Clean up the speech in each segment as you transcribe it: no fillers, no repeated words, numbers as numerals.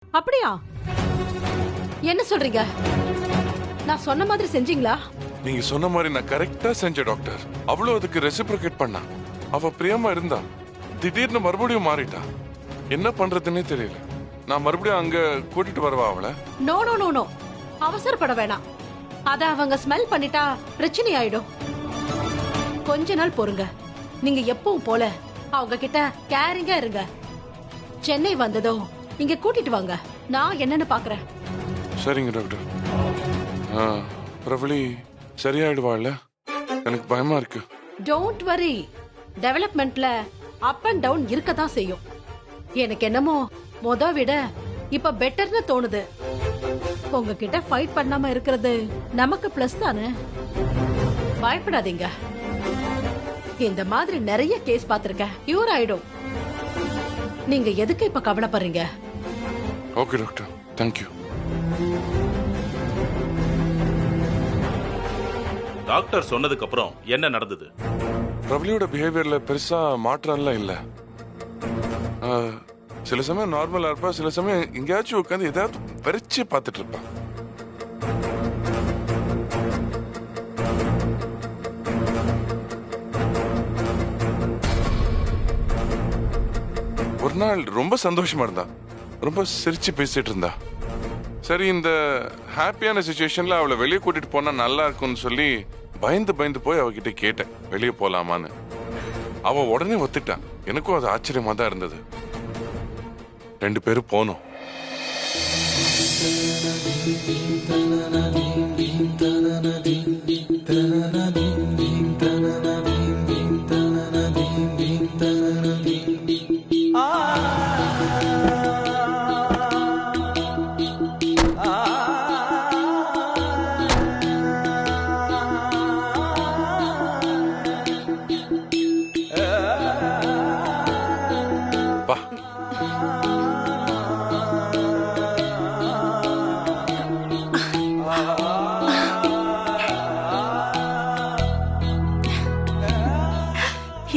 அப்படியா? என்ன சொல்றீங்க? நான் சொன்ன மாதிரி செஞ்சீங்களா? நீங்க சொன்ன மாதிரி நான் கரெக்டா செஞ்சேன் டாக்டர். அவ்வளவு அதுக்கு ரெசிப்ரோகேட் பண்ணா. அவ பிரியமா இருந்தா. திடீர்னு மறுபடியும் மாறிட்டா. என்ன பண்றதுன்னே தெரியல. நான் மறுபடியும் அங்க கூட்டிட்டு வரவா அவளை? நோ நோ நோ நோ, அவசரப்பட வேணாம். அத அவங்க ஸ்மெல் பண்ணிட்டா பிரச்சனை ஆயிடும். கொஞ்ச நாள் பொறுங்க. நீங்க எப்பவும் போல அவங்க கிட்ட கேரிங்கா இருங்க. சென்னை வந்ததோ இங்க கூட்டிட்டு வாங்க. நான் என்னன்னு பாக்குறேன். சரிங்க டாக்டர். பிரபலி சரியாயிடுவாள்ல? எனக்கு பயமா இருக்கு. Don't worry. டெவலப்மெண்ட்ல up and down இருக்கதான் செய்யும். எனக்கு என்னமோ மொத விட இப்ப பெட்டர்னு தோணுது. உங்ககிட்ட ஃபைட் பண்ணாம இருக்கிறது நமக்கு பிளஸ் தானே. பயப்படாதீங்க. இந்த மாதிரி நிறைய கேஸ் பார்த்திருக்கேன். கியூர் ஆயிடும். நீங்க எதுக்கு இப்ப கவலைப்படுறீங்க? Okay doctor, thank you. டாக்டர் சொன்னதுக்கு அப்புறம் என்ன நடந்தது? பிரபலியோட பிஹேவியர்ல பெருசா மாற்றம்லாம் இல்ல. சில சமயம் நார்மலா இருப்பா, சில சமயம் எங்கேயாச்சும் உட்காந்து ஏதாவது வெறிச்சு பார்த்துட்டு இருப்பா. ஒரு நாள் ரொம்ப சந்தோஷமா இருந்தா, ரொம்ப சிரிச்சு பேசிட்டு இருந்தா. சரி, இந்த ஹாப்பியான சிச்சுவேஷன்ல அவளை வெளியே கூட்டிட்டு போனா நல்லா இருக்கும்னு சொல்லி பயந்து பயந்து போய் அவகிட்ட கேட்டேன், வெளியே போலாமான்னு. அவ உடனே ஒத்துட்டா. எனக்கும் அது ஆச்சரியமா தான் இருந்தது. 2 பேரும் போனோம்.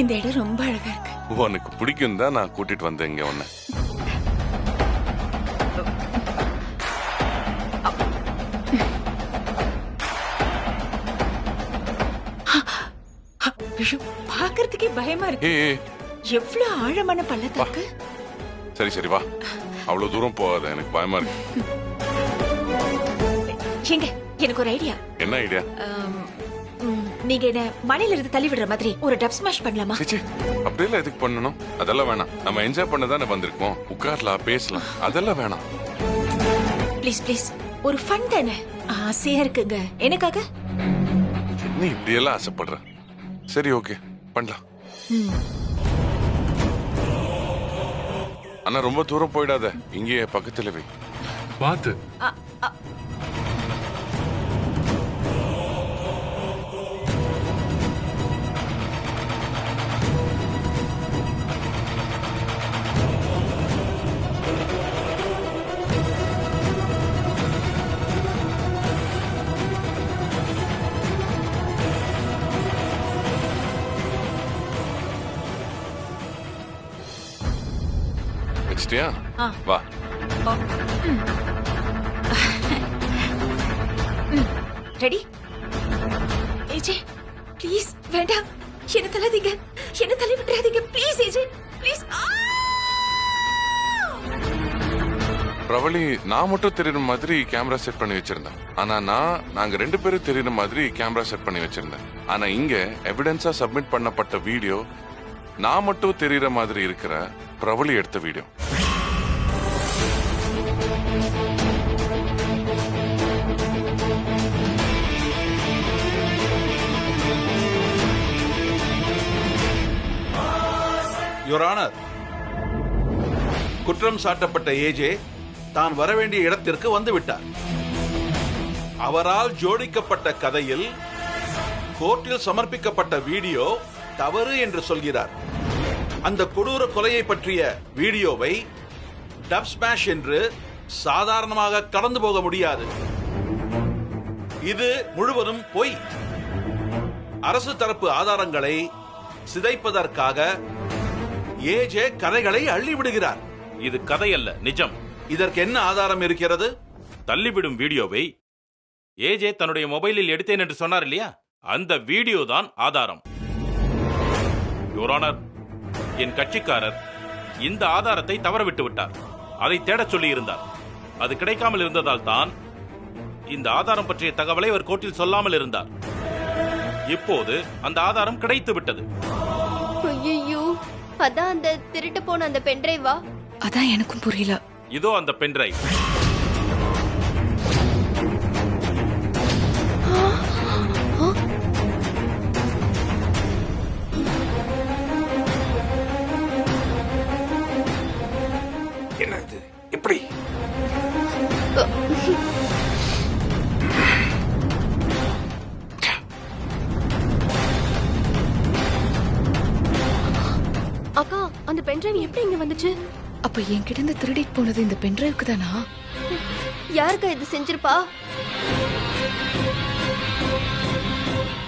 இந்த இடம் ரொம்ப அழகா இருக்கு. உனக்கு பிடிக்கும் தான் நான் கூட்டிட்டு வந்தேன் இங்க உன்னை. பாக்குறதுக்கே பயமா இருக்கு. ஏய், எவ்வளவு ஆழமான பள்ளத்தாக்கு. சரி சரி வா, அவ்வளவு தூரம் போகாத, எனக்கு பயமா இருக்கு. எங்க எனக்கு ஒரு ஐடியா. என்ன ஐடியா? நீங்க என்ன மலையில இருந்து தள்ளி விடுற மாதிரி ஒரு டப் ஸ்மாஷ் பண்ணலாமா? சிச்சி, அப்படியெல்லாம் எதுக்கு பண்ணணும்? அதெல்லாம் வேணாம். நம்ம என்ஜாய் பண்ண தானே வந்திருக்கோம். உட்காரலாம், பேசலாம், அதெல்லாம் வேணாம். ப்ளீஸ் ப்ளீஸ், ஒரு ஃபன் தானே. ஆசையா இருக்குங்க எனக்காக. நீ இப்படியெல்லாம் ஆசைப்படுற. சரி ஓகே, பண்ணலாம். ஆனா ரொம்ப தூரம் போயிடாத, இங்கேயே பக்கத்துல வை. பார்த்து. வச்சிட்டியா? ஆ. வா. ரெடி? ஏஜே ப்ளீஸ் வேண்டாம். என்ன தள்ளாதீங்க, என்ன தள்ளி விட்டுறாதீங்க ப்ளீஸ். AJ please. பிரபலி நான் மட்டும் தெரியுற மாதிரி கேமரா செட் பண்ணி வச்சிருந்தேன். ஆனா நாங்க 2 பேரும் தெரியுற மாதிரி கேமரா செட் பண்ணி வச்சிருந்தேன். ஆனா இங்க எவிடன்ஸா சப்மிட் பண்ணப்பட்ட வீடியோ நான் மட்டும் தெரியுற மாதிரி இருக்கிற பிரபலி எடுத்த வீடியோ. யுவர் ஆனர், குற்றம் சாட்டப்பட்ட ஏஜே தான் வரவேண்டிய இடத்திற்கு வந்துவிட்டார். அவரால் ஜோடிக்கப்பட்ட கதையில் கோர்ட்டில் சமர்ப்பிக்கப்பட்ட வீடியோ தவறு என்று சொல்கிறார். அந்த கொடூர கொலையை பற்றிய வீடியோவை டப் ஸ்மாஷ் என்று சாதாரணமாக கடந்து போக முடியாது. இது முழுவதும் பொய். அரசு தரப்பு ஆதாரங்களை சிதைப்பதற்காக ஏஜே கதைகளை அள்ளி விடுகிறார். இது கதை அல்ல, நிஜம். இதற்கு என்ன ஆதாரம் இருக்கிறது? தள்ளிவிடும் வீடியோவை ஏஜே தன்னுடைய மொபைலில் எடுத்தேன் என்று சொன்னார் இல்லையா, அந்த வீடியோ தான் ஆதாரம். யுவர் ஆனர், என் கட்சிக்காரர் இந்த ஆதாரத்தை தவறவிட்டு விட்டார். அதை தேடச் சொல்லி இருந்தார். அது கிடைக்காமல் இருந்ததால் தான் இந்த ஆதாரம் பற்றிய தகவலை அவர் கோர்ட்டில் சொல்லாமல் இருந்தார். இப்போது அந்த ஆதாரம் கிடைத்து விட்டது. ஐயோ, அதான் அந்த திருட்டு போன அந்த பென்டிரைவா? அதான் எனக்கும் புரியல. இதோ அந்த பென்டிரைவ். என்னது எப்படி? அக்கா, அந்த பென்டிரைவ் எப்படி இங்க வந்துச்சு? அப்ப என்கிட்ட இருந்து திருடிட்டு போனது இந்த பென்டிரைவுக்கு தானா? யாருக்கா இது செஞ்சிருப்பா?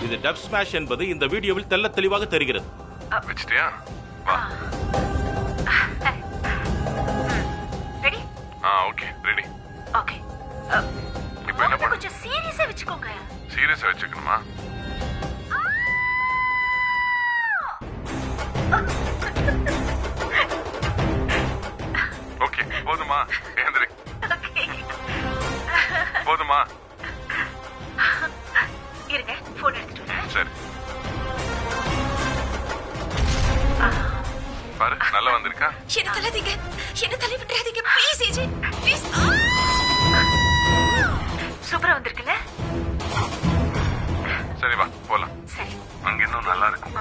இது டப் ஸ்மாஷ் என்பது இந்த வீடியோவில் தெள்ளத் தெளிவாக தெரிகிறது. வச்சிட்டியா? வா. ரெடி? Okay, ready. ஓகே. இப்போ என்ன பண்ணு? கொஞ்சம் சீரியஸா வெச்சுக்கோங்க. சீரியஸா வச்சுக்கணுமா? ஓகே, போதுமா? ஏந்திரி. போதுமா? இருங்க, போன் எடுத்துட்டு வரேன். சரி. பாரு, நல்லா வந்திருக்கா? என்ன தள்ளாதீங்க, என்ன தள்ளி விட்டுறாதீங்க ப்ளீஸ் ஏஜே, ப்ளீஸ். சூப்பரா வந்திருக்குல்ல? சரி வா, போலாம். சரி. அங்க இன்னும் நல்லா இருக்கும்.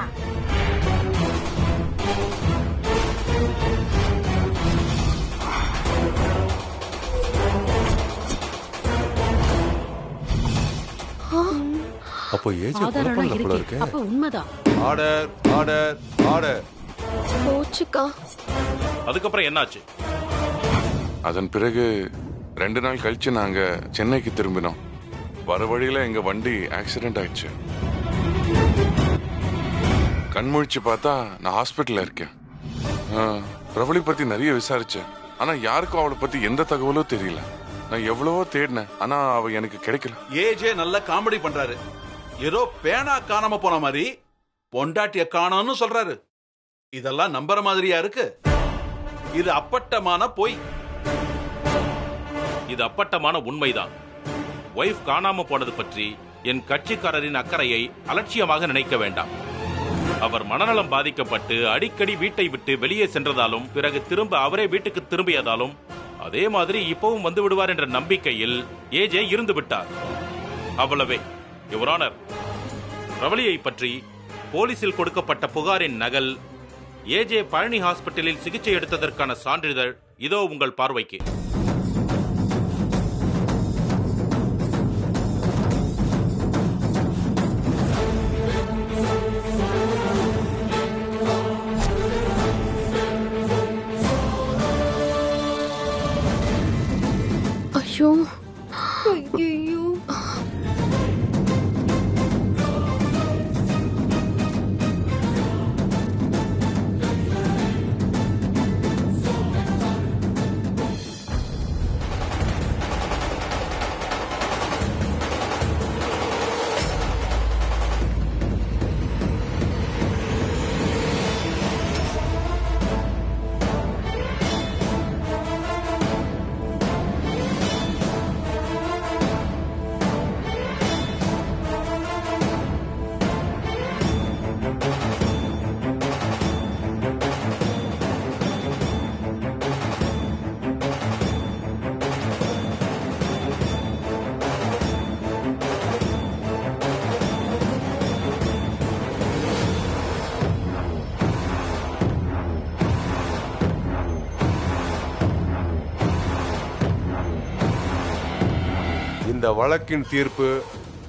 அப்போ ஏஜ் கொலை ஆதாரம் பண்ணல போல இருக்கு. இருக்கு. அப்ப உண்மைதான். Order order order. போச்சுக்கா. அதுக்கப்புறம் என்னாச்சு? அதன் பிறகு 2 நாள் கழிச்சு நாங்க சென்னைக்கு திரும்பினோம். வர வழியில எங்க வண்டி ஆக்சிடென்ட் ஆயிடுச்சு. கண்முழிச்சு பார்த்தா நான் ஹாஸ்பிட்டல்ல இருக்கேன். பிரபலி பத்தி நிறைய விசாரிச்சேன். ஆனா யாருக்கும் அவளை பத்தி எந்த தகவலும் தெரியல. நான் எவ்வளவோ தேடினேன், ஆனா அவ எனக்கு கிடைக்கல. ஏஜே நல்ல காமெடி பண்றாரு. ஏதோ பேனா காணாம போன மாதிரி பொண்டாட்டிய காணோம்னு சொல்றாரு. இதெல்லாம் நம்புற மாதிரியா இருக்கு? இது அப்பட்டமான பொய். இது அப்பட்டமான உண்மைதான். வைஃப் காணாம போனது பற்றி என் கட்சிக்காரரின் அக்கறையை அலட்சியமாக நினைக்க வேண்டாம். அவர் மனநலம் பாதிக்கப்பட்டு அடிக்கடி வீட்டை விட்டு வெளியே சென்றதாலும் பிறகு திரும்ப அவரே வீட்டுக்கு திரும்பியதாலும் அதே மாதிரி இப்பவும் வந்து விடுவார் என்ற நம்பிக்கையில் ஏஜே இருந்து விட்டார். அவ்வளவே. யுவர் ஆனர், பிரபலியை பற்றி போலீசில் கொடுக்கப்பட்ட புகாரின் நகல், ஏஜே பழனி ஹாஸ்பிட்டலில் சிகிச்சை எடுத்ததற்கான சான்றிதழ் இதோ உங்கள் பார்வைக்கு. ஐயோ, ஐயோ. இந்த வழக்கின் தீர்ப்பு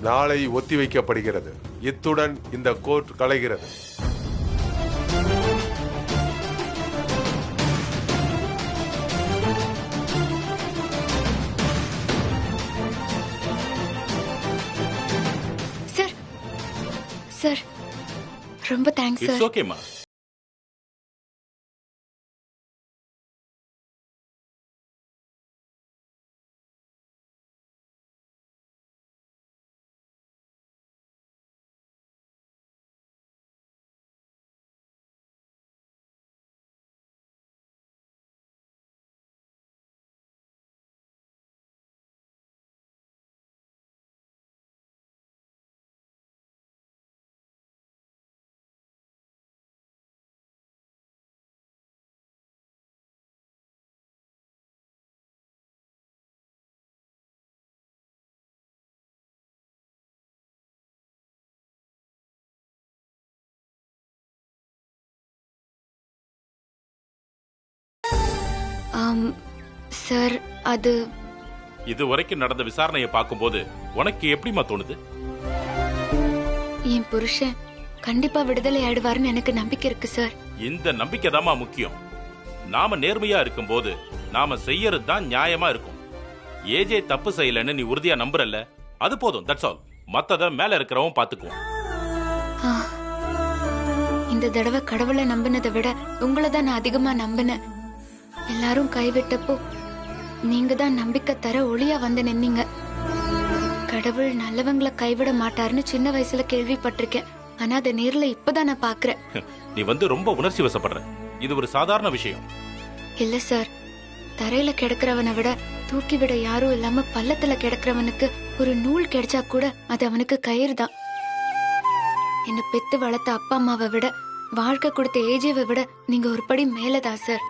நாளை ஒத்திவைக்கப்படுகிறது. இத்துடன் இந்த கோர்ட் கலைகிறது. சார், சார், ரொம்ப தேங்க்ஸ் சார். இட்ஸ் ஓகேமா. சார் அது இதுவரைக்கும் நடந்த விசாரணையை பார்க்கும்போது உனக்கு எப்படிமா தோணுது? என் புருஷன் கண்டிப்பா விடுதலை ஆயிடுவாருன்னு எனக்கு நம்பிக்கை இருக்கு சார். இந்த நம்பிக்கை தாமா முக்கியம். நாம நேர்மையா இருக்கும்போது நாம செய்யறது தான் நியாயமா இருக்கும். ஏஜே தப்பு செய்யலன்னு நீ உறுதியா நம்புறல்ல, அது போதும். That's all. மத்தத மேல இருக்கிறவன் பாத்துக்குவோம். இந்த தடவை கடவுளை நம்பினதை விட உங்களை தான் நான் அதிகமா நம்பினேன். எல்லாரும் கைவிட்டப்போ நீங்க தான் நம்பிக்கை தர ஒளியா வந்து நின்னீங்க. கடவுள் நல்லவங்களை கைவிட மாட்டாருன்னு சின்ன வயசுல கேள்விப்பட்டிருக்கேன். ஆனா அதை நேர்ல இப்பதான் நான் பாக்குறேன். நீ ரொம்ப உணர்ச்சி வசப்படுற. இது ஒரு சாதாரண விஷயம் இல்ல சார். தரையில கிடக்கிறவனை விட தூக்கி விட யாரும் இல்லாம பள்ளத்துல கிடக்கிறவனுக்கு ஒரு நூல் கிடைச்சா கூட அது அவனுக்கு கயிறு தான். என்ன பெத்து வளர்த்த அப்பா அம்மாவை விட, வாழ்க்கை கொடுத்த ஏஜேவை விட நீங்க ஒரு படி மேலதான் சார்.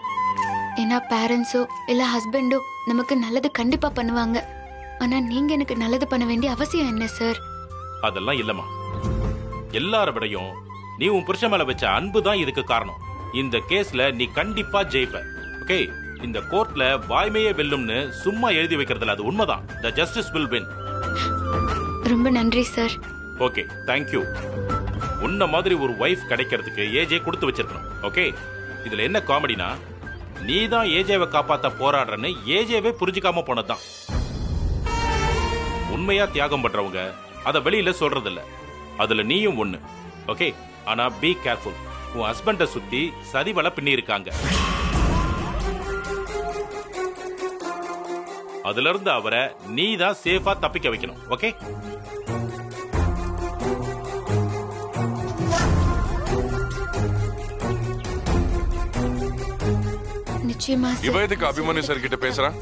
ஏன்னா பேரண்ட்ஸோ இல்ல ஹஸ்பண்டோ நமக்கு நல்லது கண்டிப்பா பண்ணுவாங்க. ஆனா நீங்க எனக்கு நல்லது பண்ண வேண்டிய அவசியம் என்ன சார்? அதெல்லாம் இல்லம்மா. எல்லார விடையும் நீ உன் புருஷன் மேல வச்ச அன்பு தான் இதுக்கு காரணம். இந்த கேஸ்ல நீ கண்டிப்பா ஜெயிப்ப. ஓகே, இந்த கோர்ட்ல வாய்மையே வெல்லும்னு சும்மா எழுதி வைக்கிறதுல அது உண்மைதான். The justice will win. ரொம்ப நன்றி சார். Okay, thank you. உன்ன மாதிரி ஒரு வைஃப் கிடைக்கிறதுக்கு ஏஜே கொடுத்து வச்சிருக்கணும். ஓகே, இதுல என்ன காமெடினா, நீ தான் ஏஜேவை காப்பாத்த போராடுறன்னு ஏஜேவே புரிஞ்சுக்காம போனதுதான். உண்மையா தியாகம் பண்றவங்க அத வெளியில சொல்றது இல்ல. அதுல நீயும் ஒண்ணு. ஓகே, ஆனா பி கேர்ஃபுல். உன் ஹஸ்பண்ட சுத்தி சதிவலை பின்னி இருக்காங்க. அதுல இருந்து அவரை நீ தான் சேஃபா தப்பிக்க வைக்கணும். ஓகே, நிச்சயமா சார். இவ எதுக்கு அபிமன்யு சார் கிட்ட பேசுறான்?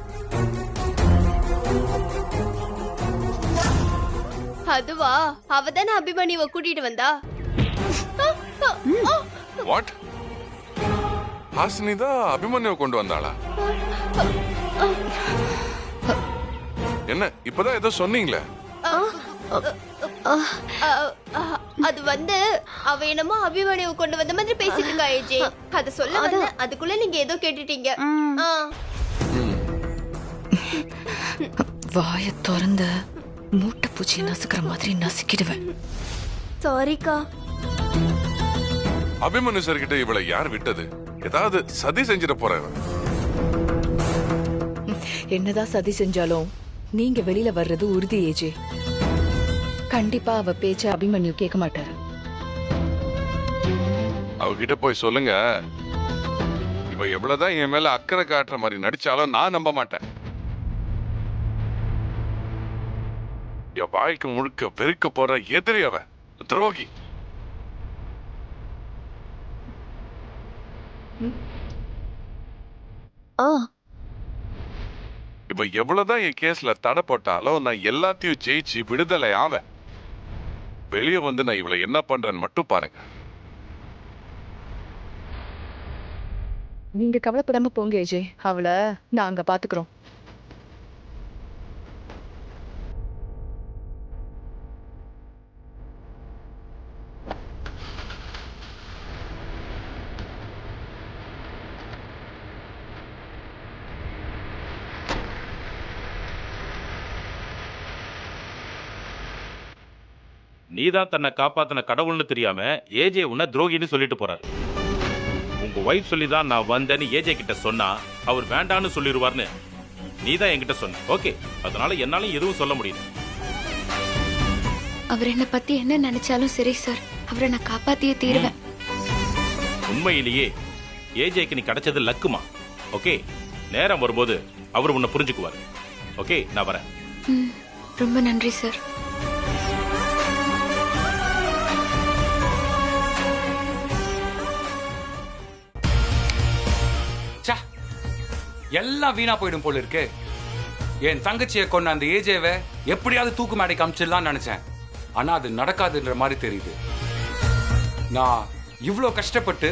அதுவா, அவதானே அபிமன்யுவை கூட்டிட்டு வந்தா. வாட்? ஹாசினி தான் அபிமன்யுவை கொண்டு வந்தாளா? என்ன இப்பதான் ஏதோ சொன்னீங்களே? அது வந்து அவ என்னமோ அபிமன்யுவை கொண்டு வந்த மாதிரி பேசிட்டு இருக்கா ஏஜே. அத சொல்ல வந்த அதுக்குள்ள நீங்க ஏதோ கேட்டுட்டீங்க. வாய திறந்த மூட்டை பூச்சி நசுக்கிற மாதிரி நசுக்கிடுவேன். சாரிக்கா. அபிமன்யு சார் கிட்ட இவளை யார் விட்டது? ஏதாவது சதி செஞ்சிட போற. என்னதான் சதி செஞ்சாலும் நீங்க வெளியில வர்றது உறுதி ஏஜே. கண்டிப்பா அவ பேச்ச அபிமன்யு கேட்க மாட்டாரு. அவகிட்ட போய் சொல்லுங்க, இவ எவ்வளவுதான் என் மேல அக்கறை காட்டுற மாதிரி நடிச்சாலும் நான் நம்ப மாட்டேன். என் வாழ்க்கை முழுக்க வெறுக்க போற எதிரி அவ, துரோகி. இவ எவ்வளவுதான் என் கேஸ்ல தடை போட்டாலும் நான் எல்லாத்தையும் ஜெயிச்சு விடுதலை ஆவேன். வெளியே வந்து நான் இவளை என்ன பண்றேன்னு மட்டும் பாருங்க. நீங்க கவலைப்படாம போங்க ஏஜே. அவளை நாங்க பாத்துக்கிறோம். நீதான் தன்னை காப்பாத்தின கடவுள்னு தெரியாம ஏஜே உன்னை துரோகின்னு சொல்லிட்டு போறாரு. உங்க வைஃப் சொல்லிதான் நான் வந்தேன்னு ஏஜே கிட்ட சொன்னா அவர் வேண்டான்னு சொல்லிடுவார்னு நீதான் என்கிட்ட சொன்ன. ஓகே, அதனால என்னாலும் எதுவும் சொல்ல முடியல. அவர் என்ன பத்தி என்ன நினைச்சாலும் சரி சார், அவரை நான் காப்பாத்தியே தீருவேன். உண்மையிலேயே ஏஜேக்கு நீ கிடைச்சது லக்குமா. ஓகே, நேரம் வரும்போது அவர் உன்னை புரிஞ்சுக்குவாரு. ஓகே, நான் வரேன். ரொம்ப நன்றி சார். எல்லாம் வீணா போயிடும் போல இருக்கு. என் தங்கச்சியை கொண்ட அந்த ஏஜேவை எப்படியாவது தூக்கு மேடைக்கு அமிச்சிடலாம்னு நினைச்சேன். ஆனா அது நடக்காதுன்ற மாதிரி தெரியுது. நான் இவ்வளோ கஷ்டப்பட்டு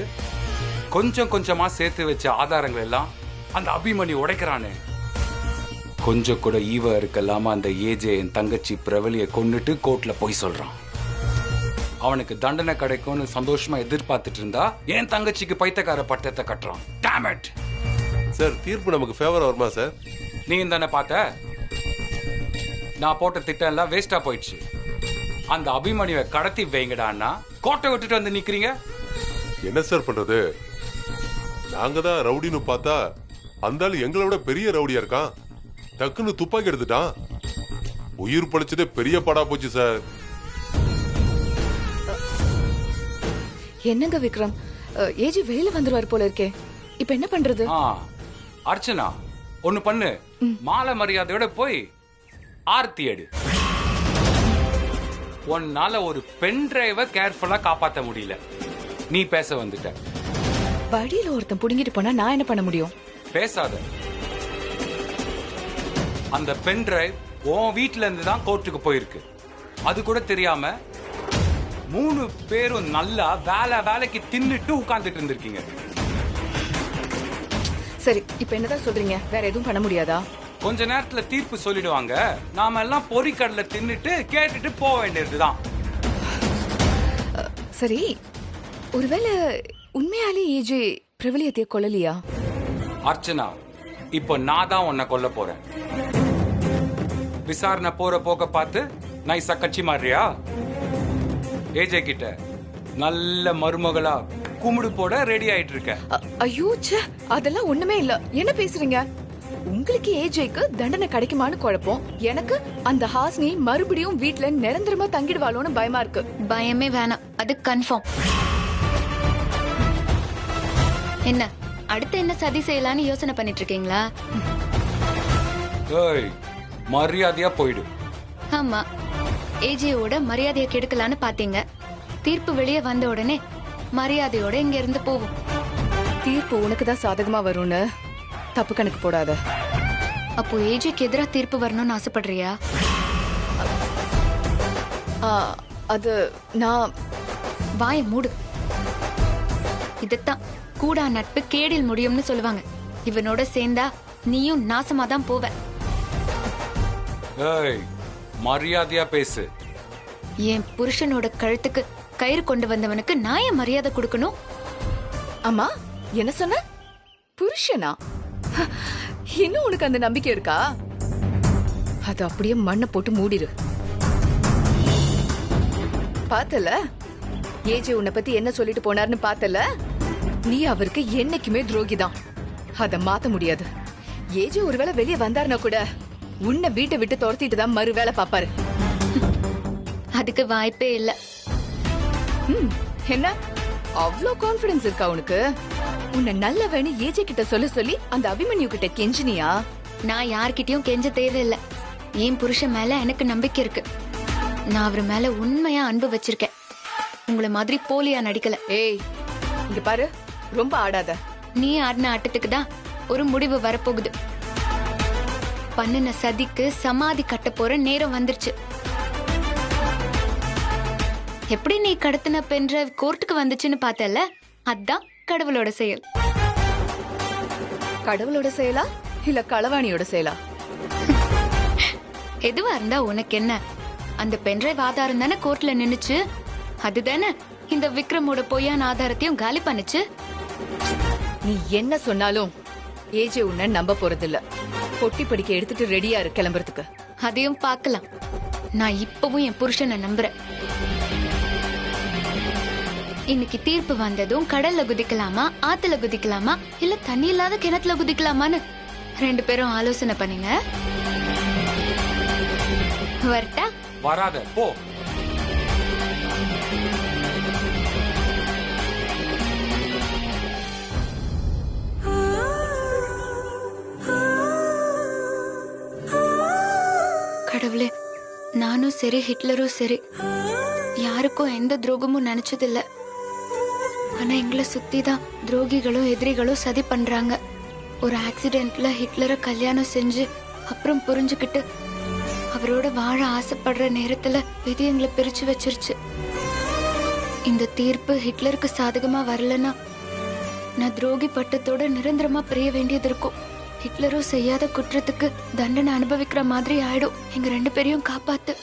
கொஞ்சம் கொஞ்சமா சேர்த்து வச்ச ஆதாரங்கள் எல்லாம் அந்த அபிமன்யு உடைக்கிறானே. கொஞ்சம் கூட ஈவ இருக்கலாம அந்த ஏஜே என் தங்கச்சி பிரவலியை கொன்னுட்டு கோர்ட்ல போய் சொல்றான். அவனுக்கு தண்டனை கிடைக்கும்னு சந்தோஷமா எதிர்பார்த்துட்டு இருந்தா என் தங்கச்சிக்கு பைத்தியக்கார பட்டத்தை கட்டுறான். Damn it! சார் தீர்ப்பு நமக்கு ஃபேவரா வருமா சார்? நீங்க தானே பார்த்த, நான் போட்ட திட்டம் எல்லாம் வேஸ்டா போயிடுச்சு. அந்த அபிமன்யுவை கடத்தி வைங்கடான்னா கோட்டை விட்டுட்டு வந்து நிக்கிறீங்க. என்ன சார் பண்றது? நாங்க தான் ரவுடின்னு பார்த்தா அந்த ஆளு எங்களை விட பெரிய ரவுடியா இருக்கான். டக்குன்னு துப்பாக்கி எடுத்துட்டான். உயிர் பழிச்சதே பெரிய படா போச்சு சார். என்னங்க விக்ரம், ஏஜி வெளியில வந்துருவார் போல இருக்கே. இப்ப என்ன பண்றது? அர்ச்சனா ஒண்ணு பண்ணு, மாலை மரியாதையோட போய் ஆர்த்தி எடு. உன்னால ஒரு பென் டிரைவ கேர்ஃபுல்லா காப்பாத்த முடியல, நீ பேச வந்துட்ட. வழியில ஒருத்தன் புடுங்கிட்டு போனா நான் என்ன பண்ண முடியும்? பேசாத. அந்த பென் டிரைவ் உன் வீட்டுல இருந்து தான் கோர்ட்டுக்கு போயிருக்கு. அது கூட தெரியாம 3 பேரும் நல்லா வேலைக்கு தின்னுட்டு உட்கார்ந்துட்டு இருந்திருக்கீங்க. சரி, இப்ப என்னதான் சொல்றீங்க? வேற எதுவும் பண்ண முடியாதா? கொஞ்ச நேரத்துல தீர்ப்பு சொல்லிடுவாங்க. நாம எல்லாம் பொறிக்கடலை தின்னுட்டு கேட்டுட்டு போக வேண்டியதுதான். சரி, ஒருவேளை உண்மையாலே ஏஜே பிரபலியத்தை கொல்லலையா? அர்ச்சனா, இப்போ நான் தான் உன்னை கொல்ல போறேன். விசாரணை போற போக்க பார்த்து நைசா கட்சி மாறியா? ஏஜே கிட்ட நல்ல மருமகளா கும்பிடு போட ரெடி ஆயிட்டு இருக்க. ஐயோ, அதெல்லாம் ஒண்ணுமே இல்ல. என்ன பேசுறீங்க? உங்களுக்கு ஏஜேக்கு தண்டனை கிடைக்குமான்னு குழப்பம். எனக்கு அந்த ஹாஸ்னி மறுபடியும் வீட்ல நிரந்தரமா தங்கிடுவாளோன்னு பயமா இருக்கு. பயமே வேணாம், அது கன்ஃபார்ம். என்ன அடுத்து என்ன சதி செய்யலான்னு யோசனை பண்ணிட்டு இருக்கீங்களா? ஏய், மரியாதையா போயிடு. ஆமா, ஏஜேயோட மரியாதையை கெடுக்கலான்னு பாத்தீங்க. தீர்ப்பு வெளியே வந்த உடனே மரியாதையோட இங்க இருந்து போவோம். தீர்ப்பு உனக்கு தான் சாதகமா வரும்னு தப்பு கணக்கு போடாத. அப்போ ஏஜேக்கு எதிரா தீர்ப்பு வரணும்னு ஆசைப்படுறியா? அது நான் வாய மூடு. இதத்தான் கூடா நட்பு கேடில் முடியும்னு சொல்லுவாங்க. இவனோட சேர்ந்தா நீயும் நாசமா தான் போவ. ஏய், மரியாதையா பேசு. என் புருஷனோட கழுத்துக்கு கயிறு கொண்டு வந்தவனுக்கு நான் ஏன் மரியாதை கொடுக்கணும்? அம்மா, என்ன சொன்ன? புருஷனா? இன்னும் உனக்கு அந்த நம்பிக்கை இருக்கா? அது அப்படியே மண்ணை போட்டு மூடிரு. பார்த்தல, ஏஜே உன்னை பத்தி என்ன சொல்லிட்டு போனார்னு பார்த்தல. நீ அவருக்கு என்னைக்குமே துரோகிதான். அத மாத்த முடியாது. ஏஜே ஒருவேளை வெளியே வந்தாருன்னா கூட உன்னை வீட்டை விட்டு துரத்திட்டு தான் மறு வேலை பாப்பாரு. அதுக்கு வாய்ப்பே இல்ல. என்ன அவ்வளோ கான்பிடன்ஸ் இருக்கா உனக்கு? உன்னை நல்ல வேணும் ஏஜே கிட்ட சொல்ல சொல்லி அந்த அபிமன்யு கிட்ட கெஞ்சினியா? நான் யார்கிட்டயும் கெஞ்ச தேவையில்லை. என் புருஷன் மேல எனக்கு நம்பிக்கை இருக்கு. நான் அவர் மேல உண்மையா அன்பு வச்சிருக்கேன். உங்களை மாதிரி போலியா நடிக்கல. ஏய், இங்க பாரு, ரொம்ப ஆடாத. நீ ஆடின ஆட்டத்துக்கு தான் ஒரு முடிவு வரப்போகுது. பண்ணின சதிக்கு சமாதி கட்ட போற நேரம் வந்துருச்சு. எப்படி நீ கடத்தின பென்ற கோர்ட்டுக்கு வந்துச்சுன்னு பார்த்தல, அதான் கடவுளோட செயல். கடவுளோட செயலா இல்ல களவாணியோட செயலா? எதுவா இருந்தா உனக்கு என்ன? அந்த பென்ட்ரைவ் ஆதாரம் தானே கோர்ட்ல நின்னுச்சு. அதுதானே இந்த விக்ரமோட பொய்யான ஆதாரத்தையும் காலி பண்ணுச்சு. நீ என்ன சொன்னாலும் ஏஜே உன்னை நம்ப போறதில்ல. பொட்டி படிக்க எடுத்துட்டு ரெடியா இரு கிளம்புறதுக்கு. அதையும் பார்க்கலாம். நான் இப்பவும் என் புருஷனை நம்புறேன். இன்னைக்கு தீர்ப்பு வந்ததும் கடல்ல குதிக்கலாமா, ஆத்துல குதிக்கலாமா, இல்ல தண்ணி இல்லாத கிணத்துல குதிக்கலாமான்னு 2 பேரும் ஆலோசனை பண்ணுங்க. வரட்டா? வராத போ. கடவுளே, நானும் சரி ஹிட்லரும் சரி யாருக்கும் எந்த துரோகமும் நினைச்சதில்ல. ஆனா எங்களை சுத்தி தான் துரோகிகளும் எதிரிகளும் சதி பண்றாங்க. ஒரு ஆக்சிடென்ட்ல ஹிட்லரை கல்யாணம் செஞ்சு அப்புறம் புரிஞ்சுக்கிட்டு அவரோட வாழ ஆசைப்படுற நேரத்துல விதி எங்களை பிரிச்சு வச்சிருச்சு. இந்த தீர்ப்பு ஹிட்லருக்கு சாதகமா வரலன்னா நான் துரோகி பட்டத்தோட நிரந்தரமா பிரிய வேண்டியது இருக்கும். ஹிட்லரும் செய்யாத குற்றத்துக்கு தண்டனை அனுபவிக்கிற மாதிரி ஆயிடும். எங்க 2 பேரையும் காப்பாத்து.